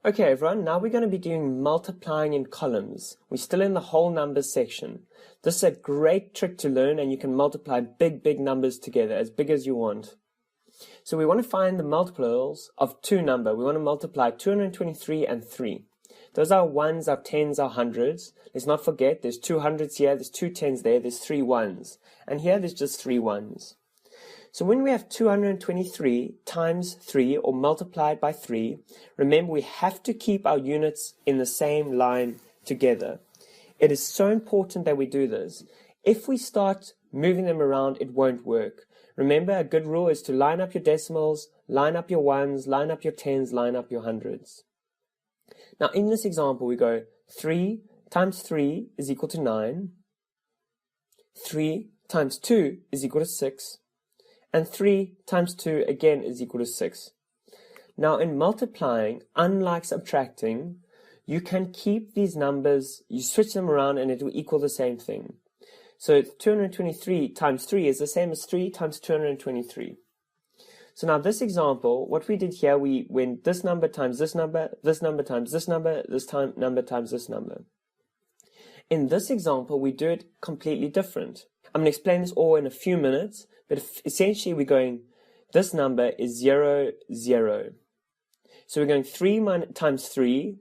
Okay everyone, now we're going to be doing multiplying in columns. We're still in the whole numbers section. This is a great trick to learn, and you can multiply big numbers together, as big as you want. So we want to find the multiples of two numbers. We want to multiply 223 and 3. Those are ones, our tens, our hundreds. Let's not forget there's two hundreds here, there's two tens there, there's three ones. And here there's just three ones. So when we have 223 times 3 or multiplied by 3, remember we have to keep our units in the same line together. It is so important that we do this. If we start moving them around, it won't work. Remember, a good rule is to line up your decimals, line up your ones, line up your tens, line up your hundreds. Now in this example we go 3 times 3 is equal to 9, 3 times 2 is equal to 6, and 3 times 2 again is equal to 6. Now in multiplying, unlike subtracting, you can keep these numbers, you switch them around and it will equal the same thing. So 223 times 3 is the same as 3 times 223. So now this example, what we did here, we went this number times this number, this number times this number, number times this number. In this example, we do it completely different. I'm going to explain this all in a few minutes, but essentially we're going, this number is 0, 0. So we're going 3 times 3,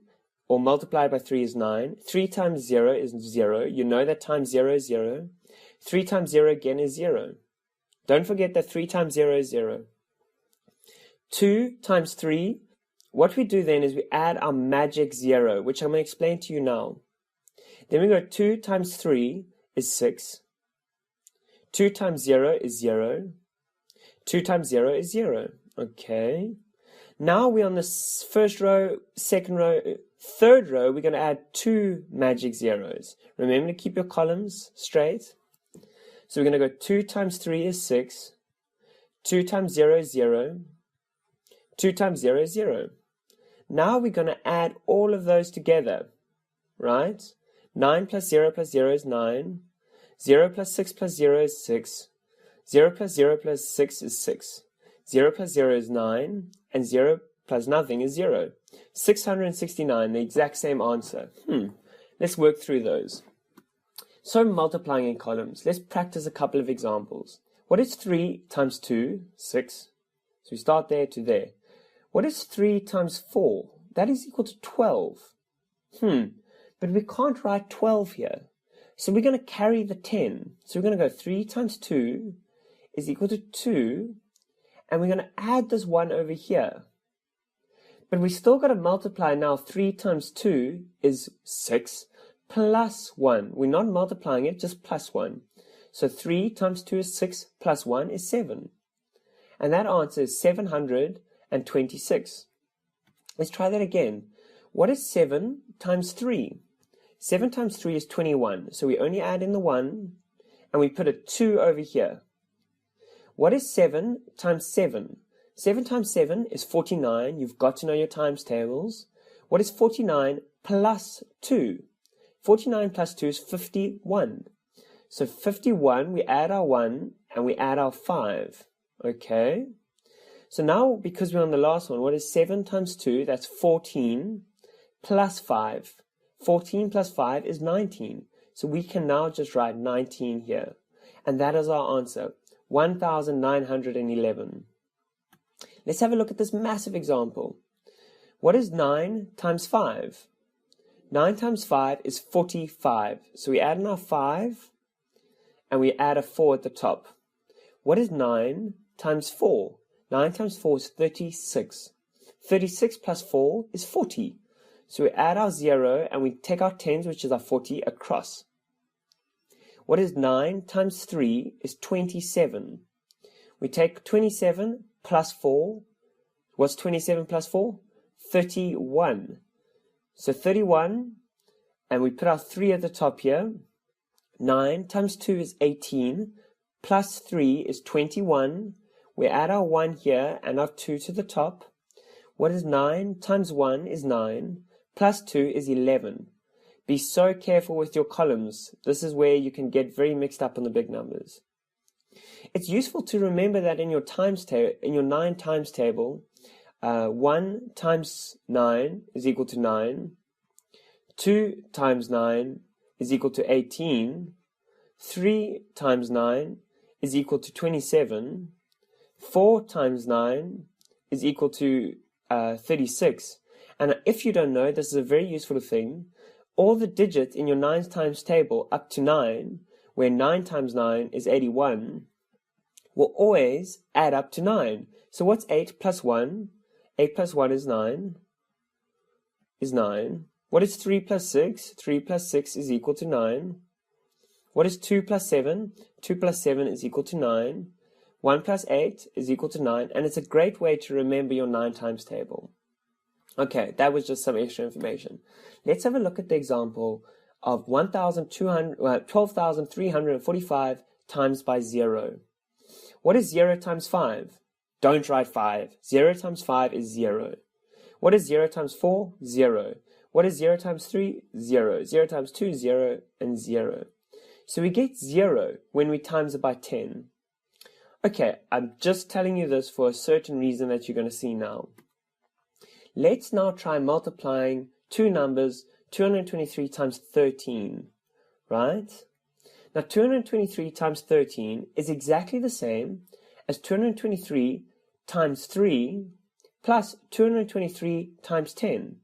or multiplied by 3 is 9. 3 times 0 is 0. You know that times 0 is 0. 3 times 0 again is 0. Don't forget that 3 times 0 is 0. 2 times 3, what we do then is we add our magic 0, which I'm going to explain to you now. Then we go 2 times 3 is 6. 2 times 0 is 0. 2 times 0 is 0. Okay. Now we're on this first row, second row, third row, we're going to add 2 magic zeros. Remember to keep your columns straight. So we're going to go 2 times 3 is 6. 2 times 0 is 0. 2 times 0 is 0. Now we're going to add all of those together, right? 9 plus 0 is 9. 0 plus 6 plus 0 is 6. 0 plus 0 plus 6 is 6. 0 plus 0 is 9. And 0 plus nothing is 0. 669, the exact same answer. Let's work through those. So multiplying in columns. Let's practice a couple of examples. What is 3 times 2? 6. So we start there to there. What is 3 times 4? That is equal to 12. But we can't write 12 here. So we're going to carry the 10. So we're going to go 3 times 2 is equal to 2. And we're going to add this 1 over here. But we still got to multiply now. 3 times 2 is 6 plus 1. We're not multiplying it, just plus 1. So 3 times 2 is 6 plus 1 is 7. And that answer is 726. Let's try that again. What is 7 times 3? 7 times 3 is 21. So we only add in the 1 and we put a 2 over here. What is 7 times 7? 7 times 7 is 49. You've got to know your times tables. What is 49 plus 2? 49 plus 2 is 51. So 51, we add our 1 and we add our 5. Okay. So now, because we're on the last one, what is 7 times 2? That's 14 plus 5. 14 plus 5 is 19. So we can now just write 19 here. And that is our answer, 1911. Let's have a look at this massive example. What is 9 times 5? 9 times 5 is 45. So we add in our 5 and we add a 4 at the top. What is 9 times 4? 9 times 4 is 36. 36 plus 4 is 40. So we add our 0 and we take our tens, which is our 40, across. What is 9 times 3 is 27. We take 27 plus 4. What's 27 plus 4? 31. So 31, and we put our 3 at the top here. 9 times 2 is 18, plus 3 is 21. We add our 1 here and our 2 to the top. What is 9 times 1 is 9, plus 2 is 11. Be so careful with your columns. This is where you can get very mixed up on the big numbers. It's useful to remember that in your 9 times table, 1 times 9 is equal to 9. 2 times 9 is equal to 18. 3 times 9 is equal to 27. 4 times 9 is equal to 36. And if you don't know, this is a very useful thing. All the digits in your 9 times table up to 9, where 9 times 9 is 81, will always add up to 9. So what's 8 plus 1? 8 plus 1 is 9. What is 3 plus 6? 3 plus 6 is equal to 9. What is 2 plus 7? 2 plus 7 is equal to 9. 1 plus 8 is equal to 9. And it's a great way to remember your 9 times table. Okay, that was just some extra information. Let's have a look at the example of 12,345 times by 0. What is 0 times 5? Don't write 5. 0 times 5 is 0. What is 0 times 4? 0. What is 0 times 3? 0. 0 times 2? 0. And 0. So we get 0 when we times it by 10. Okay, I'm just telling you this for a certain reason that you're going to see now. Let's now try multiplying two numbers, 223 times 13, right? Now 223 times 13 is exactly the same as 223 times 3 plus 223 times 10.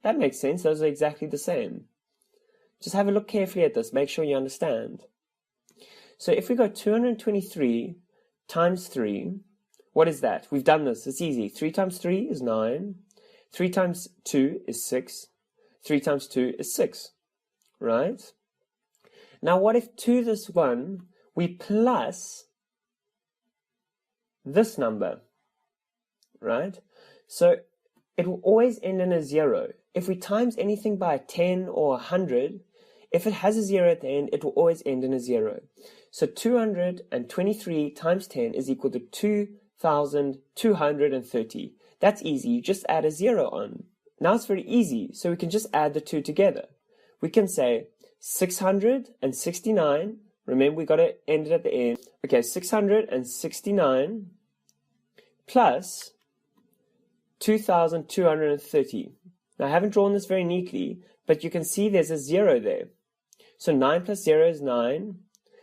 That makes sense. Those are exactly the same. Just have a look carefully at this. Make sure you understand. So if we go 223 times 3, what is that? We've done this. It's easy. 3 times 3 is 9. 3 times 2 is 6. 3 times 2 is 6. Right? Now what if to this one we plus this number? Right? So it will always end in a 0. If we times anything by 10 or 100, if it has a 0 at the end, it will always end in a 0. So 223 times 10 is equal to 2,230. That's easy. You just add a 0 on. Now it's very easy, so we can just add the two together. We can say 669. Remember, we got to end it at the end. Okay, 669 plus 2,230. Now, I haven't drawn this very neatly, but you can see there's a 0 there. So 9 plus 0 is 9.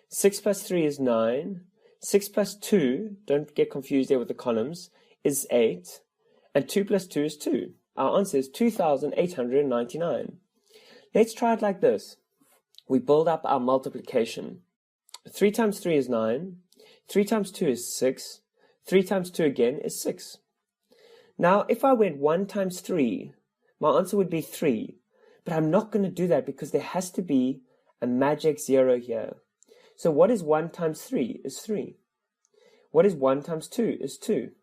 6 plus 3 is 9. 6 plus 2, don't get confused there with the columns, is 8. And 2 plus 2 is 2. Our answer is 2,899. Let's try it like this. We build up our multiplication. 3 times 3 is 9. 3 times 2 is 6. 3 times 2 again is 6. Now, if I went 1 times 3, my answer would be 3. But I'm not going to do that because there has to be a magic 0 here. So what is 1 times 3 is 3. What is 1 times 2 is 2.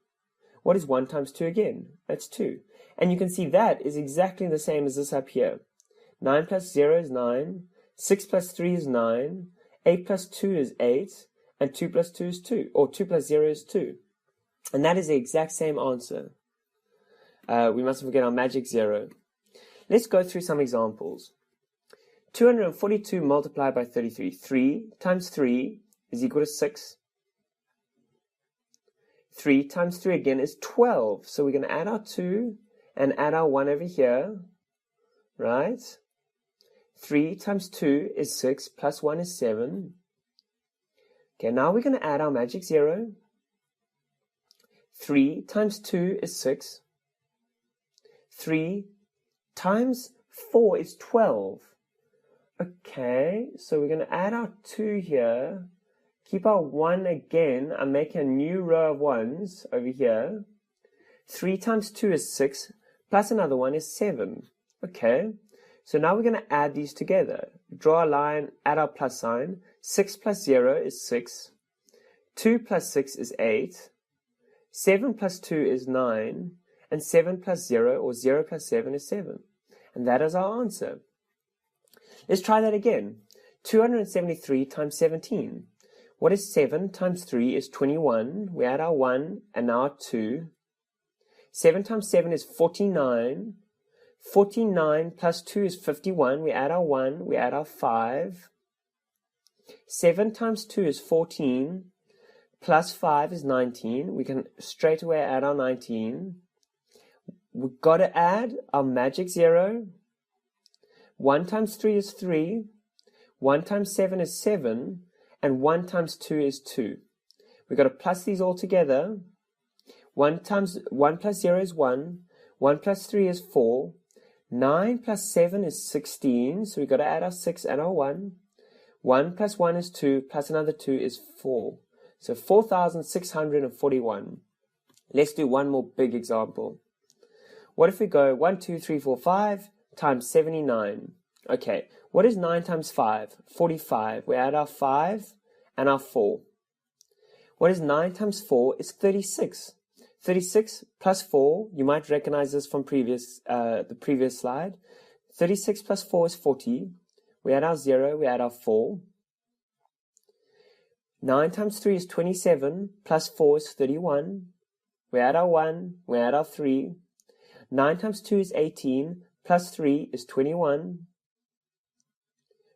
What is 1 times 2 again? That's 2. And you can see that is exactly the same as this up here. 9 plus 0 is 9. 6 plus 3 is 9. 8 plus 2 is 8. And 2 plus 2 is 2. Or 2 plus 0 is 2. And that is the exact same answer. We mustn't forget our magic 0. Let's go through some examples. 242 multiplied by 33. 3 times 3 is equal to 6. 3 times 3 again is 12. So we're going to add our 2 and add our 1 over here. Right? 3 times 2 is 6 plus 1 is 7. Okay, now we're going to add our magic 0. 3 times 2 is 6. 3 times 4 is 12. Okay, so we're going to add our 2 here. Keep our 1 again. I'm making a new row of 1s over here. 3 times 2 is 6, plus another 1 is 7. Okay, so now we're going to add these together. Draw a line, add our plus sign. 6 plus 0 is 6. 2 plus 6 is 8. 7 plus 2 is 9. And 7 plus 0, or 0 plus 7 is 7. And that is our answer. Let's try that again. 273 times 17. What is 7 times 3 is 21. We add our 1 and now our 2. 7 times 7 is 49. 49 plus 2 is 51. We add our 1. We add our 5. 7 times 2 is 14. Plus 5 is 19. We can straight away add our 19. we've got to add our magic 0. 1 times 3 is 3. 1 times 7 is 7. And 1 times 2 is 2. We've got to plus these all together. 1 plus 0 is 1. 1 plus 3 is 4. 9 plus 7 is 16. So we've got to add our 6 and our 1. 1 plus 1 is 2. Plus another 2 is 4. So 4,641. Let's do one more big example. What if we go 1, 2, 3, 4, 5 times 79? Okay, what is 9 times 5? 45. We add our 5 and our 4. What is 9 times 4 is 36. 36 plus 4, you might recognize this from the previous slide. 36 plus 4 is 40. We add our 0, we add our 4. 9 times 3 is 27, plus 4 is 31. We add our 1, we add our 3. 9 times 2 is 18, plus 3 is 21.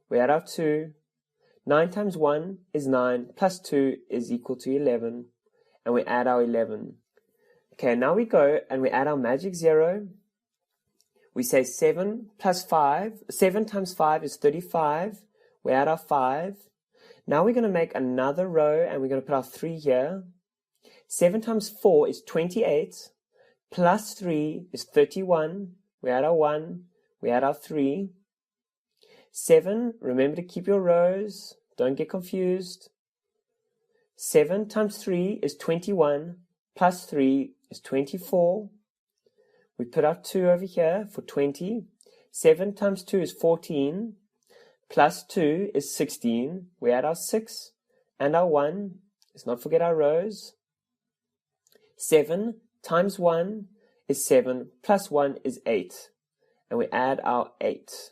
We add our 2. 9 times 1 is 9, plus 2 is equal to 11. And we add our 11. Okay, now we go and we add our magic 0. We say 7 plus 5. 7 times 5 is 35. We add our 5. Now we're going to make another row and we're going to put our 3 here. 7 times 4 is 28. Plus 3 is 31. We add our 1. We add our 3. 7, remember to keep your rows. Don't get confused. 7 times 3 is 21. Plus 3 is 24. We put our 2 over here for 20. 7 times 2 is 14. Plus 2 is 16. We add our 6 and our 1. Let's not forget our rows. 7 times 1 is 7. Plus 1 is 8. And we add our 8.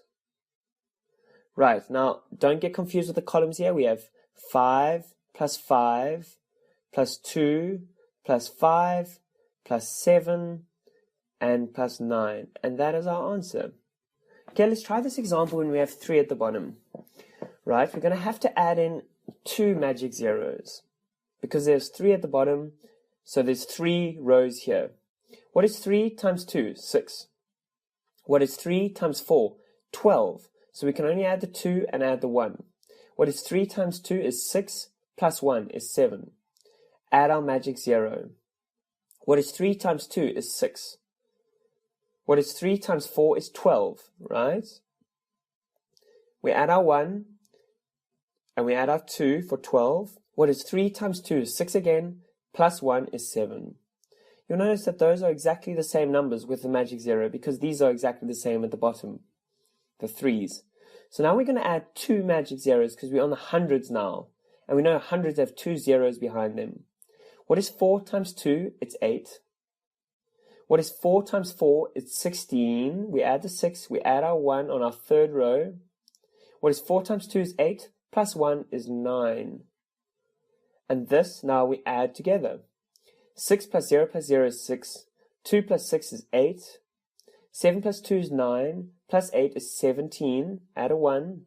Right, now don't get confused with the columns here. We have 5 plus 5 plus 2 plus 5 plus 7 and plus 9. And that is our answer. Okay, let's try this example when we have 3 at the bottom. Right, we're going to have to add in 2 magic zeros because there's 3 at the bottom, so there's 3 rows here. What is 3 times 2? 6. What is 3 times 4? 12. So we can only add the 2 and add the 1. What is 3 times 2 is 6, plus 1 is 7. Add our magic 0. What is 3 times 2 is 6. What is 3 times 4 is 12, right? We add our 1, and we add our 2 for 12. What is 3 times 2 is 6 again, plus 1 is 7. You'll notice that those are exactly the same numbers with the magic 0 because these are exactly the same at the bottom, the 3's. So now we're going to add 2 magic zeros because we're on the hundreds now. And we know hundreds have 2 zeros behind them. What is 4 times 2? It's 8. What is 4 times 4? It's 16. We add the 6. We add our 1 on our 3rd row. What is 4 times 2 is 8. Plus 1 is 9. And this now we add together. 6 plus 0 is 6. 2 plus 6 is 8. 7 plus 2 is 9. Plus 8 is 17. Add a 1.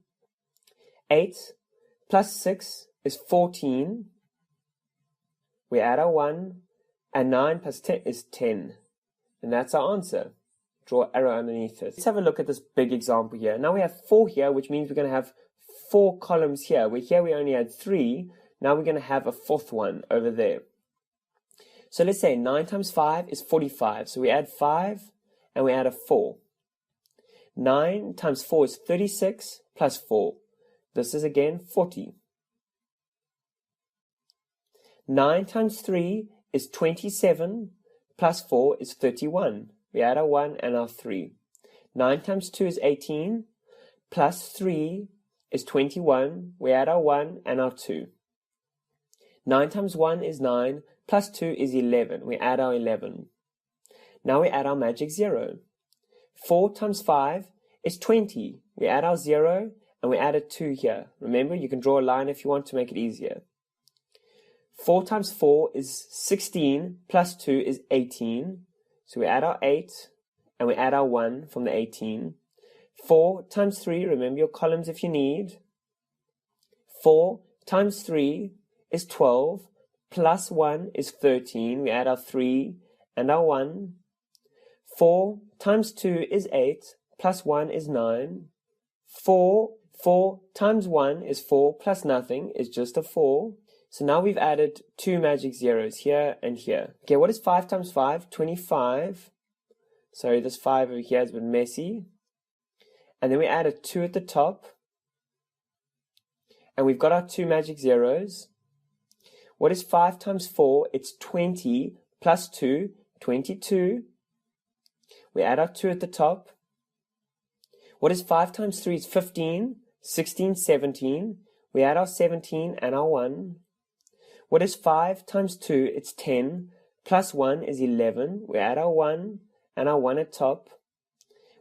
8 plus 6 is 14. We add our 1. And 9 plus 10 is 10. And that's our answer. Draw an arrow underneath it. Let's have a look at this big example here. Now we have 4 here, which means we're going to have 4 columns here. Where here we only had 3. Now we're going to have a 4th one over there. So let's say 9 times 5 is 45. So we add 5 and we add a 4. 9 times 4 is 36 plus 4. This is again 40. 9 times 3 is 27 plus 4 is 31. We add our 1 and our 3. 9 times 2 is 18 plus 3 is 21. We add our 1 and our 2. 9 times 1 is 9 plus 2 is 11. We add our 11. Now we add our magic 0. 4 times 5 is 20. We add our 0 and we add a 2 here. Remember, you can draw a line if you want to make it easier. 4 times 4 is 16 plus 2 is 18. So we add our 8 and we add our 1 from the 18. 4 times 3, remember your columns if you need. 4 times 3 is 12 plus 1 is 13. We add our 3 and our 1. 4 times 2 is 8, plus 1 is 9. 4 times 1 is 4, plus nothing is just a 4. So now we've added 2 magic zeros here and here. Okay, what is 5 times 5? 25. Sorry, this 5 over here is a bit messy. And then we add a 2 at the top. And we've got our 2 magic zeros. What is 5 times 4? It's 20 plus 2, 22. We add our 2 at the top. What is 5 times 3? It's 15, 16, 17. We add our 17 and our 1. What is 5 times 2? It's 10, plus 1 is 11. We add our 1 and our 1 at top.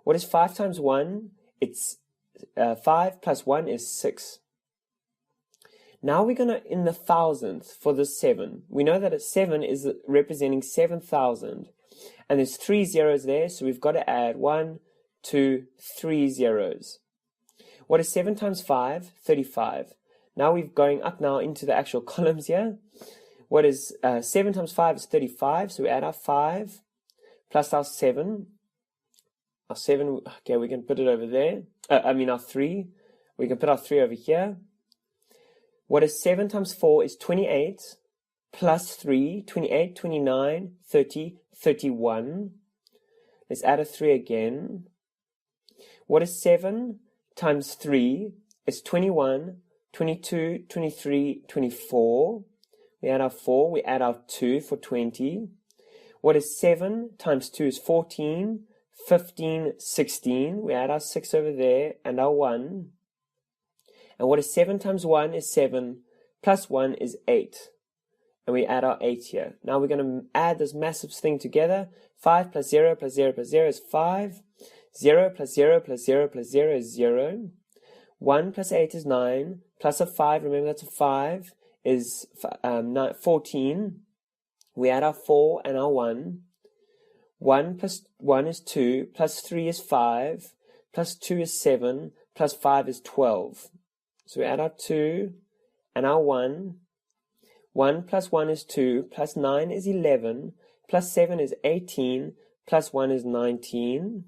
What is 5 times 1? It's 5 plus 1 is 6. Now we're going to, in the thousandth for the 7. We know that a 7 is representing 7,000. And there's 3 zeros there, so we've got to add 1, 2, 3 zeros. What is 7 times 5? 35. Now we're going up now into the actual columns here. What is 7 times 5 is 35, so we add our 5 plus our 7. Our 7, okay, we can put it over there. Our 3. We can put our 3 over here. What is 7 times 4 is 28, plus 3, 28, 29, 30, 31. Let's add a 3 again. What is 7 times 3 is 21, 22, 23, 24. We add our 4, we add our 2 for 20. What is 7 times 2 is 14, 15, 16. We add our 6 over there and our 1. And what is 7 times 1 is 7, plus 1 is 8. And we add our 8 here. Now we're going to add this massive thing together. 5 plus 0 plus 0 plus 0 is 5. 0 plus 0 plus 0 plus 0 is 0. 1 plus 8 is 9. Plus a 5, remember that's a 5, is 14. We add our 4 and our 1. 1 plus 1 is 2. Plus 3 is 5. Plus 2 is 7. Plus 5 is 12. So we add our 2 and our 1. 1 plus 1 is 2, plus 9 is 11, plus 7 is 18, plus 1 is 19.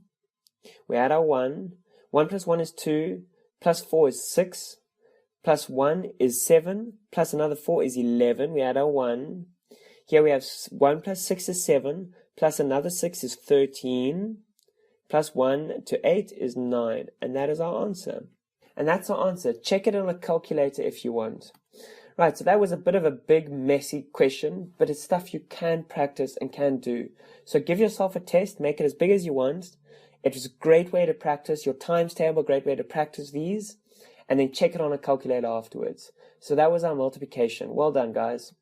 We add our 1. 1 plus 1 is 2, plus 4 is 6, plus 1 is 7, plus another 4 is 11. We add our 1. Here we have 1 plus 6 is 7, plus another 6 is 13, plus 1 to 8 is 9. And that is our answer. And that's our answer. Check it on a calculator if you want. Right, so that was a bit of a big, messy question, but it's stuff you can practice and can do. So give yourself a test, make it as big as you want. It was a great way to practice your times table, a great way to practice these, and then check it on a calculator afterwards. So that was our multiplication. Well done, guys.